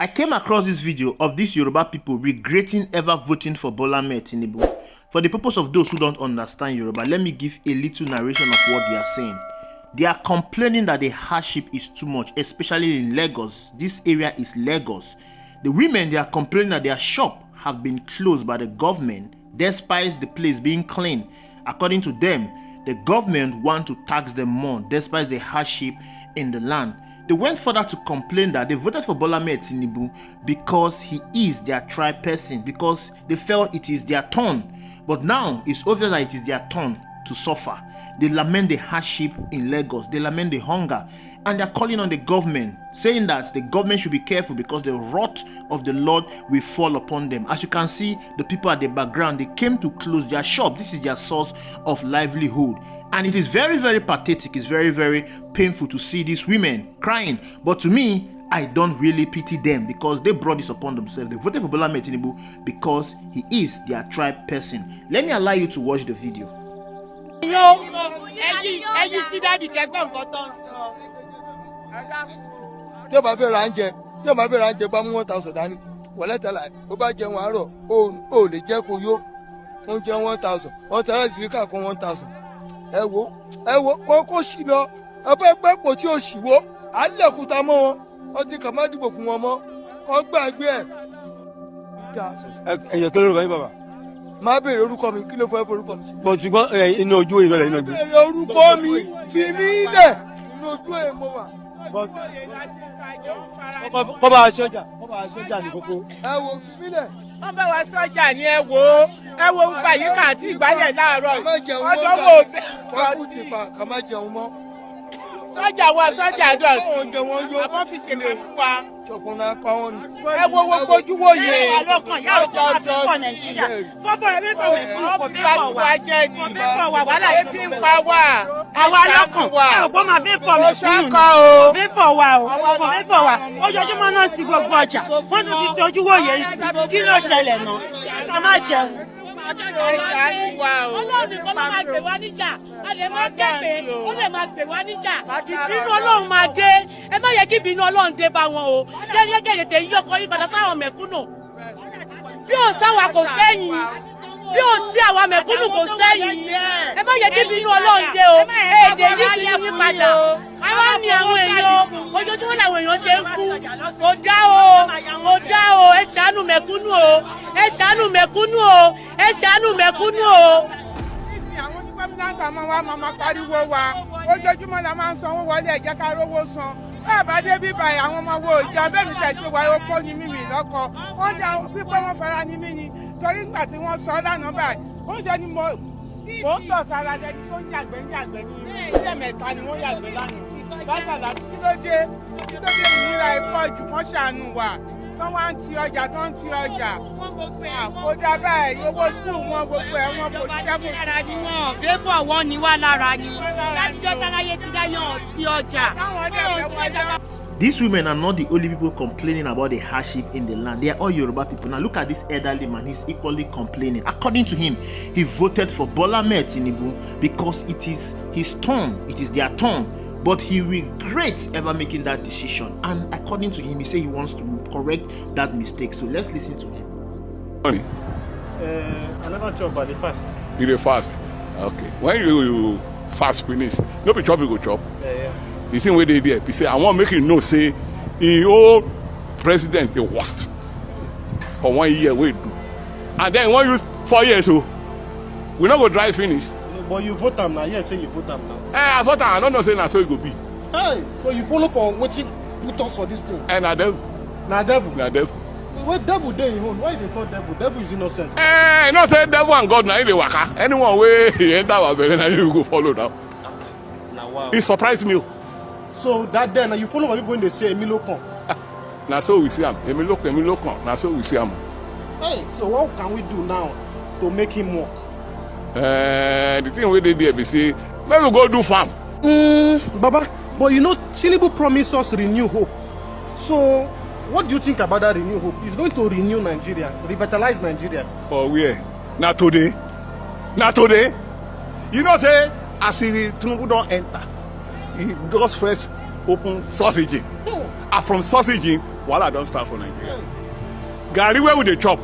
I came across this video of these Yoruba people regretting ever voting for Bola Ahmed Tinubu. For the purpose of those who don't understand Yoruba, let me give a little narration of what they are saying. They are complaining that the hardship is too much, especially in Lagos. This area is Lagos. The women, they are complaining that their shop have been closed by the government despite the place being clean. According to them, the government want to tax them more despite the hardship in the land. They went further to complain that they voted for Bola Ahmed Tinubu because he is their tribe person, because they felt it is their turn. But now it's obvious that it is their turn to suffer. They lament the hardship in Lagos, they lament the hunger, and they're calling on the government, saying that the government should be careful because the wrath of the Lord will fall upon them. As you can see, the people at the background, they came to close their shop. This is their source of livelihood. And it is very, very pathetic. It's very, very painful to see these women crying. But to me, I don't really pity them because they brought this upon themselves. They voted for Bola Ahmed Tinubu because he is their tribe person. Let me allow you to watch the video. Tí o bá fẹ́ ra oúnjẹ bá mú 1,000 dání wọlé tẹ́lá ó bá jẹun àárọ̀ ó lè jẹ́ kó yó oúnjẹ 1,000 ọ̀tá láti rí káàkó 1,000 ẹ wo kó sì lọ ẹgbẹ́ pẹ́pọ̀ tí ó sì wo àlẹ́kùtà mọ́ wọn wọ́n ti kà má dìbò fún wọn mọ́ kọ́ gbàgbé ẹ̀. ẹ̀yẹ̀ kí lórúkọ yín bàbá. má béèrè orúkọ mi kí ló fẹ́ forúkọ mi. bọ̀ ṣùgbọ́n inú ojú ìrọ̀lẹ́ iná gbé. béèrè orúkọ mi fi mí lẹ̀ inú ojú ẹ̀ mọ́ wà. kọ́ bá a sọ́jà ní kókó. ẹ wo fílẹ̀. wọ́n bá wa sọ́jà ní ẹ wo gbà yíká àti ìgbálẹ̀ láàárọ̀ ọjọ́ wo kọ́kù ti fa kà má jẹun mọ́. sọ́jà dọ̀tí àbọ̀ fi ṣèlè fún wa. ṣọ̀kùn náà pa wọn ni. ẹ wo ojú wo yé. alọ́kàn yàrá tó máa fi pọ̀ nàìjíríà fọ́bọ̀ rẹ̀ mẹ́fọ̀ wẹ̀ kọ́ bí pọ̀ wá kọ́ wàhálà yìí fi ń pa wá. àwa alọ́kàn ọ̀gbọ́n máa fi pọ̀ mẹ́fọ̀ bí pọ̀ wá o bí pọ̀ wá ojoojúmọ́ náà ti gbogbo ọjà wọ́n tún fi tojú wò yé sí kí ló ṣẹlẹ̀ náà ká má jẹun. Ọlọ́run nìkan máa gbè wá níjà, a lè máa kẹ́pẹ́, ó lè máa gbè wá níjà. Ìbínú Ọlọ́run máa dé, ẹ má yẹ kí ìbínú Ọlọ́run dé bá wọn o. Jẹ́jẹ́ tètè yí ọkọ yí padà sáwọn mẹ̀kúnnù. Bí ò sáwà kò sẹ́yìn, bí ò sí àwa mẹ̀kúnnù kò sẹ́yìn. Ẹ má yẹ kí ìbínú Ọlọ́run dé o. Èdè yìí kì í yí padà. Àwa ni àwọn èèyàn, ojoojúmọ́ làwọn èèyàn ṣe ń kú. Kò dá o, ẹ ṣàánú mẹ̀kúnnù o. Ẹ ṣàánú mẹ̀kúnnù o, ẹ ṣàánú mẹ̀kúnnù o. Nísìnyí àwọn onígbàmíláńtà máa pariwo wa ojoojúmọ́ la máa ń sanwó wọlé ẹ jẹ́ ká rówó san bẹ́ẹ̀ bá dé bíbá àwọn ọmọ wo ìjà bẹ́ẹ̀ mi tẹ̀sí wa ó kọ́ ni mímì lọ́kọ wọ́n dá pípẹ́ wọn fara ní mí ni torí nígbà tí wọ́n sọ lánàá báyìí ó jẹ́ ni mo ń tọ̀ sára lẹni tó ń yàgbẹ́ ní ilé mẹ́ta ni wọ́n yàgbẹ́ lánàá bàtàlà kí ló dé ìnira ìpọ́jù wọ́n ṣàánú wa tó wá ń ti ọjà kó dá báyìí owó sùn wọn gbogbo ẹ̀ wọn kò ṣiṣẹ́ kò lára ni wọn fẹ́fọ̀ wọn ni wá lára ni látijọ́ táláyé ti dáyàn sí ọjà. These women are not the only people complaining about the hardship in the land. They are all Yoruba people. Now look at this elderly man. He's equally complaining. According to him, he voted for Bola Ahmed Tinubu because it is his turn. It is their turn. But he regrets ever making that decision. And according to him, he said he wants to correct that mistake. So let's listen to him. I never chop by the fast. You dey fast? Okay. When you fast finish, no be chop you go chop. Yeah. The thing wey dey there be say I wan make you know say the old president the worst for 1 year wey do. And then when you 4 years o, we no go drive finish. But you vote am now. Yes, say you vote am now. I vote am. I no know say na so e go be. Hey, so you follow for wetin put us for this thing? Na devil. Na devil. Na devil. Where devil dey in own? Why they call devil? Devil is innocent. You know say devil and God na him dey waka. Anyone wey enter our belle na him go follow now. Na wow. He surprise me. So that day na you follow for people when they say Emilo come. Na so we see am. Emilo come. Na so we see am. Hey, so what can we do now to make him work? The thing wey dey there be say make we go do farm. Baba, but you know Tinubu promised us renew hope. So what do you think about that renew hope? He's going to renew Nigeria, revitalize Nigeria. For where? Na today. You know say as Tinubu don enter, he just first open sausage. And from sausage wahala don start for Nigeria. Garri wey we dey chop,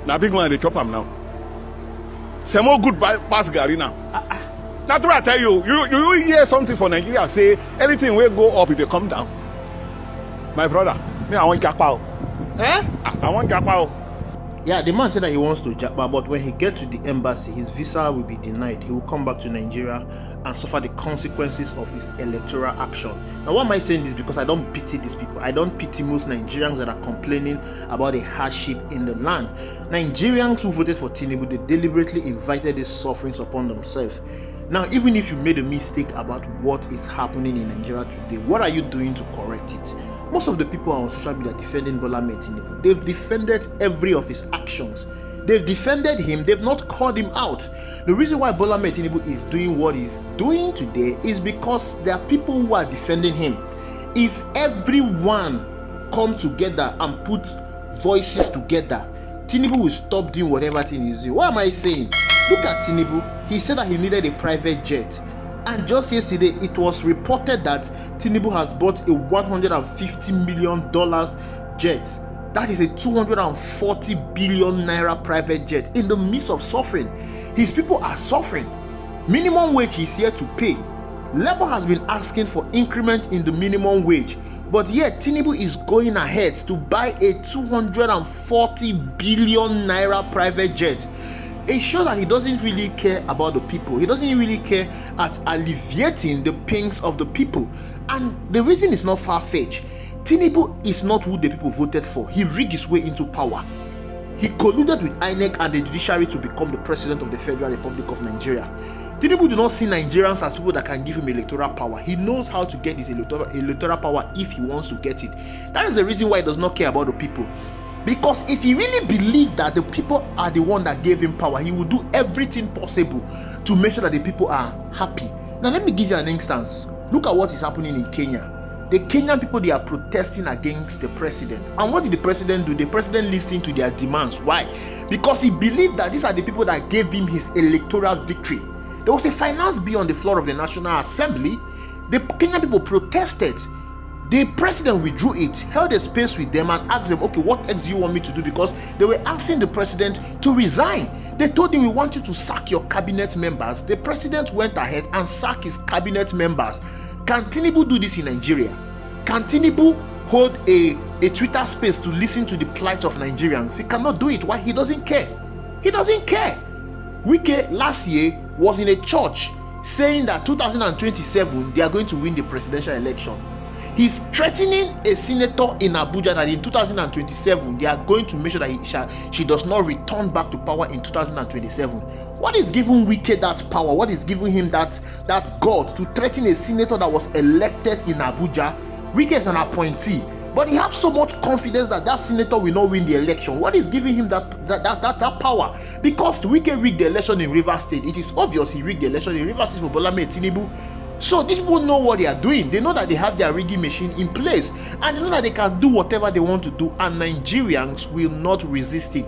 na big man dey chop am now. Semo good pass garri now. Na true I tell you, you hear something for Nigeria say anything wey go up, e dey come down. My brother, me I wan japa o. I wan japa o. Yeah, the man said that he wants to japa, but when he gets to the embassy, his visa will be denied. He will come back to Nigeria and suffer the consequences of his electoral action. Now, why am I saying this? Because I don't pity these people. I don't pity most Nigerians that are complaining about the hardship in the land. Nigerians who voted for Tinubu, they deliberately invited these sufferings upon themselves. Now, even if you made a mistake about what is happening in Nigeria today, what are you doing to correct it? Most of the people are on social media defending Bola Tinubu. They've defended every of his actions. They've defended him. They've not called him out. The reason why Bola Tinubu is doing what he's doing today is because there are people who are defending him. If everyone come together and put voices together, Tinubu will stop doing whatever thing he's doing. What am I saying? Look at Tinubu. He said that he needed a private jet. And just yesterday, it was reported that Tinubu has bought a $150 million jet. That is a 240 billion naira private jet in the midst of suffering. His people are suffering. Minimum wage is here to pay. Labour has been asking for increment in the minimum wage. But yet, Tinubu is going ahead to buy a 240 billion naira private jet. It shows that he doesn't really care about the people. He doesn't really care at alleviating the pains of the people. And the reason is not far-fetched. Tinubu is not who the people voted for. He rigged his way into power. He colluded with INEC and the judiciary to become the president of the Federal Republic of Nigeria. Tinubu do not see Nigerians as people that can give him electoral power. He knows how to get his electoral power if he wants to get it. That is the reason why he does not care about the people. Because if he really believed that the people are the one that gave him power, he would do everything possible to make sure that the people are happy. Now let me give you an instance. Look at what is happening in Kenya. The Kenyan people, they are protesting against the president. And what did the president do? The president listened to their demands. Why? Because he believed that these are the people that gave him his electoral victory. There was a finance bill on the floor of the National Assembly. The Kenyan people protested. The president withdrew it, held a space with them and asked them, okay, what else do you want me to do? Because they were asking the president to resign. They told him, we want you to sack your cabinet members. The president went ahead and sacked his cabinet members. Can Tinubu do this in Nigeria? Can Tinubu hold a Twitter space to listen to the plight of Nigerians? He cannot do it. Why? He doesn't care. He doesn't care. Wike last year was in a church saying that 2027 they are going to win the presidential election. He's threatening a senator in Abuja that in 2027 they are going to make sure that she does not return back to power in 2027. What is giving Wike that power? What is giving him that God to threaten a senator that was elected in Abuja? Wike is an appointee, but he has so much confidence that that senator will not win the election. What is giving him that power? Because Wike rigged the election in Rivers State. It is obvious he rigged the election in Rivers State for Bola Tinubu. So these people know what they are doing. They know that they have their rigging machine in place, and they know that they can do whatever they want to do, and Nigerians will not resist it.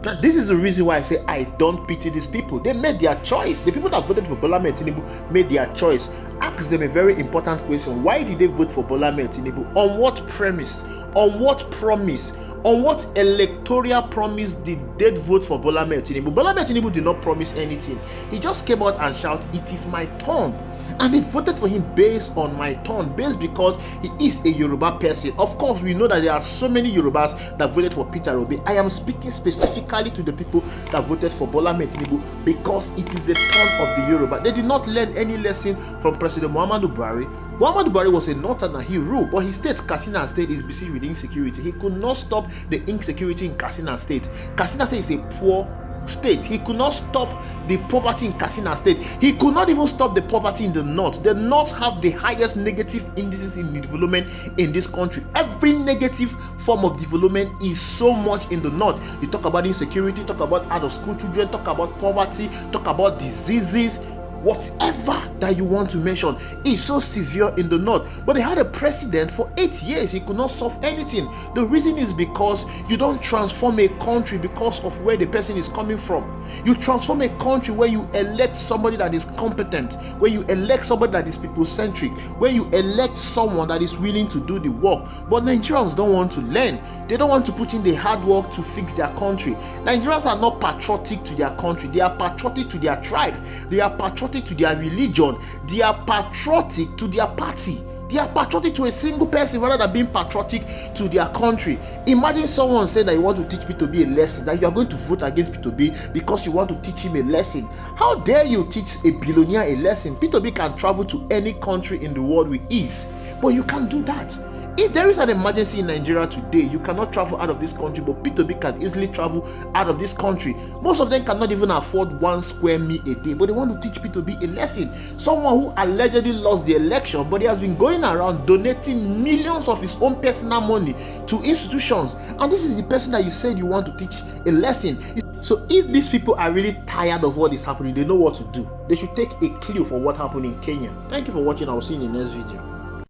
Now, this is the reason why I say I don't pity these people. They made their choice. The people that voted for Bola Tinubu made their choice. Ask them a very important question. Why did they vote for Bola Tinubu? On what premise? On what promise? On what electoral promise did they vote for Bola Tinubu? Bola Tinubu did not promise anything. He just came out and shouted, "It is my turn." And they voted for him based on my turn, based because he is a Yoruba person. Of course, we know that there are so many Yorubas that voted for Peter Obi. I am speaking specifically to the people that voted for Bola Tinubu because it is the turn of the Yoruba. They did not learn any lesson from President Muhammadu Buhari. Muhammadu Buhari was a northerner, he ruled, but his state, Katsina State, is besieged with insecurity. He could not stop the insecurity in Katsina State. Katsina State is a poor state. He could not stop the poverty in Katsina State. He could not even stop the poverty in the north. The north have the highest negative indices in development in this country. Every negative form of development is so much in the north. You talk about insecurity, talk about out of school children, talk about poverty, talk about diseases. whatever that you want to mention is so severe in the north. But they had a president for 8 years, he could not solve anything. The reason is because you don't transform a country because of where the person is coming from. You transform a country where you elect somebody that is competent, where you elect somebody that is people-centric, where you elect someone that is willing to do the work. But Nigerians don't want to learn. They don't want to put in the hard work to fix their country. Nigerians are not patriotic to their country. They are patriotic to their tribe. They are patriotic to their religion. They are patriotic to their party. They are patriotic to a single person rather than being patriotic to their country. Imagine someone saying that you want to teach P2B a lesson, that you are going to vote against P2B because you want to teach him a lesson. How dare you teach a billionaire a lesson? P2B can travel to any country in the world with ease, but you can't do that. If there is an emergency in Nigeria today, you cannot travel out of this country, but P2B can easily travel out of this country. Most of them cannot even afford 1 square meal a day, but they want to teach P2B a lesson. Someone who allegedly lost the election, but he has been going around donating millions of his own personal money to institutions. And this is the person that you said you want to teach a lesson. So if these people are really tired of what is happening, they know what to do. They should take a clue for what happened in Kenya. Thank you for watching. I will see you in the next video.